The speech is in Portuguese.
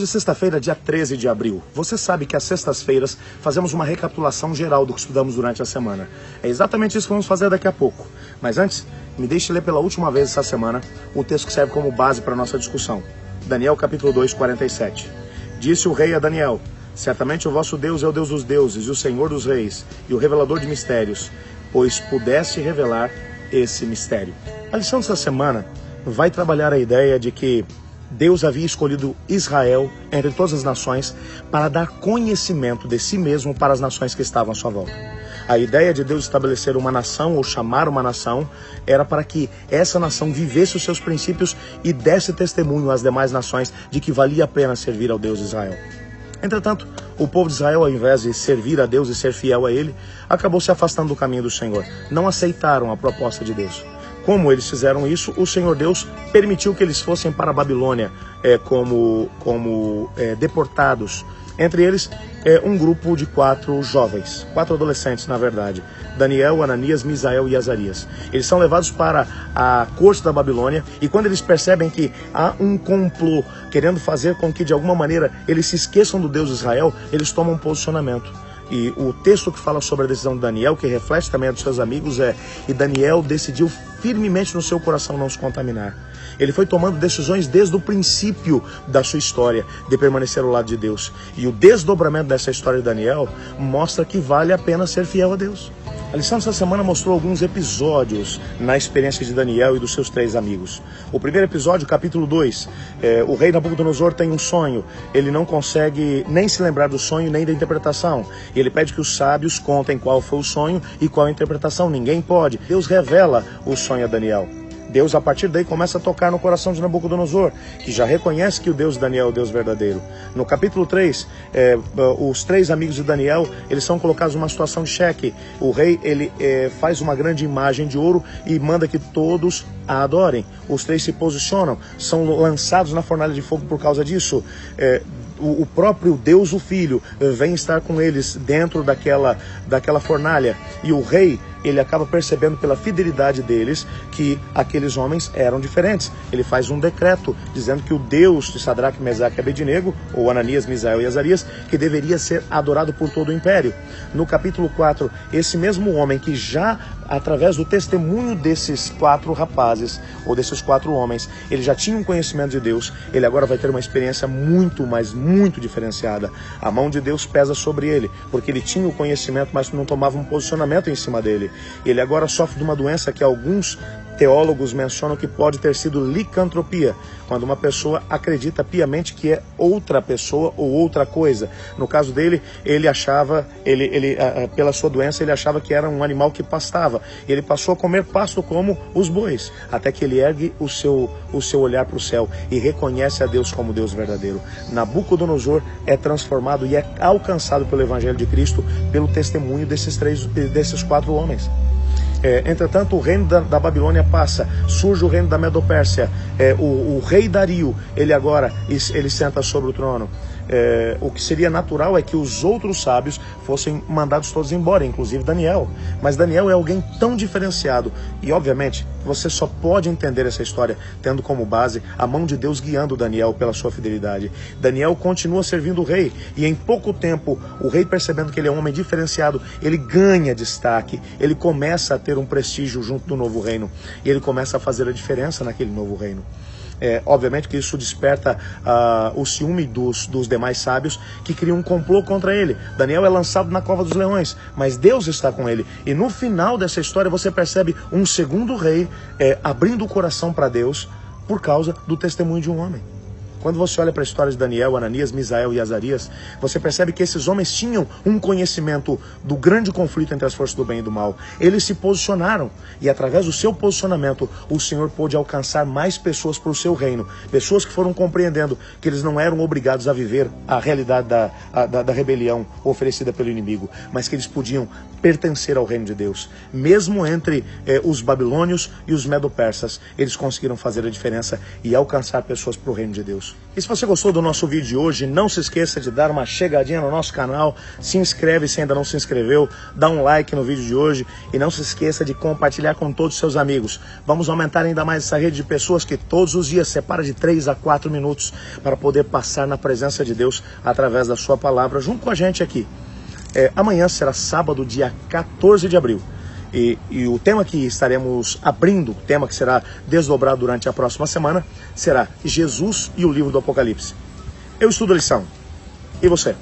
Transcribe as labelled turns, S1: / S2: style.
S1: Hoje é sexta-feira, dia 13 de abril. Você sabe que às sextas-feiras fazemos uma recapitulação geral do que estudamos durante a semana. É exatamente isso que vamos fazer daqui a pouco. Mas antes, me deixe ler pela última vez essa semana o texto que serve como base para a nossa discussão. Daniel capítulo 2, 47. Disse o rei a Daniel: certamente o vosso Deus é o Deus dos deuses e o Senhor dos reis e o revelador de mistérios, pois pudesse revelar esse mistério. A lição dessa semana vai trabalhar a ideia de que Deus havia escolhido Israel entre todas as nações para dar conhecimento de si mesmo para as nações que estavam à sua volta. A ideia de Deus estabelecer uma nação ou chamar uma nação era para que essa nação vivesse os seus princípios e desse testemunho às demais nações de que valia a pena servir ao Deus de Israel. Entretanto, o povo de Israel, ao invés de servir a Deus e ser fiel a Ele, acabou se afastando do caminho do Senhor. Não aceitaram a proposta de Deus. Como eles fizeram isso, o Senhor Deus permitiu que eles fossem para a Babilônia como deportados. Entre eles, um grupo de 4 jovens, 4 adolescentes, na verdade: Daniel, Ananias, Misael e Azarias. Eles são levados para a corte da Babilônia e quando eles percebem que há um complô querendo fazer com que, de alguma maneira, eles se esqueçam do Deus de Israel, eles tomam um posicionamento. E o texto que fala sobre a decisão de Daniel, que reflete também a dos seus amigos, e Daniel decidiu firmemente no seu coração não se contaminar. Ele foi tomando decisões desde o princípio da sua história de permanecer ao lado de Deus. E o desdobramento dessa história de Daniel mostra que vale a pena ser fiel a Deus. A lição dessa semana mostrou alguns episódios na experiência de Daniel e dos seus 3 amigos. O primeiro episódio, capítulo 2, o rei Nabucodonosor tem um sonho. Ele não consegue nem se lembrar do sonho nem da interpretação. E ele pede que os sábios contem qual foi o sonho e qual a interpretação. Ninguém pode. Deus revela o sonho a Daniel. Deus, a partir daí, começa a tocar no coração de Nabucodonosor, que já reconhece que o Deus de Daniel é o Deus verdadeiro. No capítulo 3, os 3 amigos de Daniel, eles são colocados numa situação de xeque. O rei, ele faz uma grande imagem de ouro e manda que todos a adorem. Os 3 se posicionam, são lançados na fornalha de fogo por causa disso. O próprio Deus, o Filho, vem estar com eles dentro daquela fornalha. E o rei, ele acaba percebendo pela fidelidade deles que aqueles homens eram diferentes. Ele faz um decreto dizendo que o Deus de Sadraque, Mesaque e Abednego, ou Ananias, Misael e Azarias, que deveria ser adorado por todo o império. No capítulo 4, esse mesmo homem que já, através do testemunho desses 4 rapazes, ou desses 4 homens, ele já tinha um conhecimento de Deus, ele agora vai ter uma experiência muito, mas muito diferenciada. A mão de Deus pesa sobre ele, porque ele tinha o conhecimento, mas não tomava um posicionamento em cima dele. Ele agora sofre de uma doença que alguns teólogos mencionam que pode ter sido licantropia, quando uma pessoa acredita piamente que é outra pessoa ou outra coisa. No caso dele, ele achava, pela sua doença, ele achava que era um animal que pastava. Ele passou a comer pasto como os bois, até que ele ergue o seu olhar para o céu e reconhece a Deus como Deus verdadeiro. Nabucodonosor é transformado e é alcançado pelo Evangelho de Cristo pelo testemunho desses 4 homens. Entretanto, o reino da Babilônia passa, surge o reino da Medopérsia. O rei Dario, ele senta sobre o trono. O que seria natural é que os outros sábios fossem mandados todos embora, inclusive Daniel. Mas Daniel é alguém tão diferenciado. E, obviamente, você só pode entender essa história tendo como base a mão de Deus guiando Daniel pela sua fidelidade. Daniel continua servindo o rei. E em pouco tempo, o rei, percebendo que ele é um homem diferenciado, ele ganha destaque. Ele começa a ter um prestígio junto do novo reino. E ele começa a fazer a diferença naquele novo reino. Obviamente que isso desperta o ciúme dos demais sábios que criam um complô contra ele. Daniel é lançado na cova dos leões, mas Deus está com ele. E no final dessa história você percebe um segundo rei abrindo o coração para Deus por causa do testemunho de um homem. Quando você olha para a história de Daniel, Ananias, Misael e Azarias, você percebe que esses homens tinham um conhecimento do grande conflito entre as forças do bem e do mal. Eles se posicionaram e através do seu posicionamento o Senhor pôde alcançar mais pessoas para o seu reino. Pessoas que foram compreendendo que eles não eram obrigados a viver a realidade da rebelião oferecida pelo inimigo, mas que eles podiam pertencer ao reino de Deus. Mesmo entre os babilônios e os medo-persas, eles conseguiram fazer a diferença e alcançar pessoas para o reino de Deus. Deus. E se você gostou do nosso vídeo de hoje, não se esqueça de dar uma chegadinha no nosso canal, se inscreve se ainda não se inscreveu, dá um like no vídeo de hoje e não se esqueça de compartilhar com todos os seus amigos. Vamos aumentar ainda mais essa rede de pessoas que todos os dias separa de 3 a 4 minutos para poder passar na presença de Deus através da sua palavra junto com a gente aqui. Amanhã será sábado, dia 14 de abril. E o tema que estaremos abrindo, o tema que será desdobrado durante a próxima semana, será Jesus e o livro do Apocalipse. Eu estudo a lição. E você?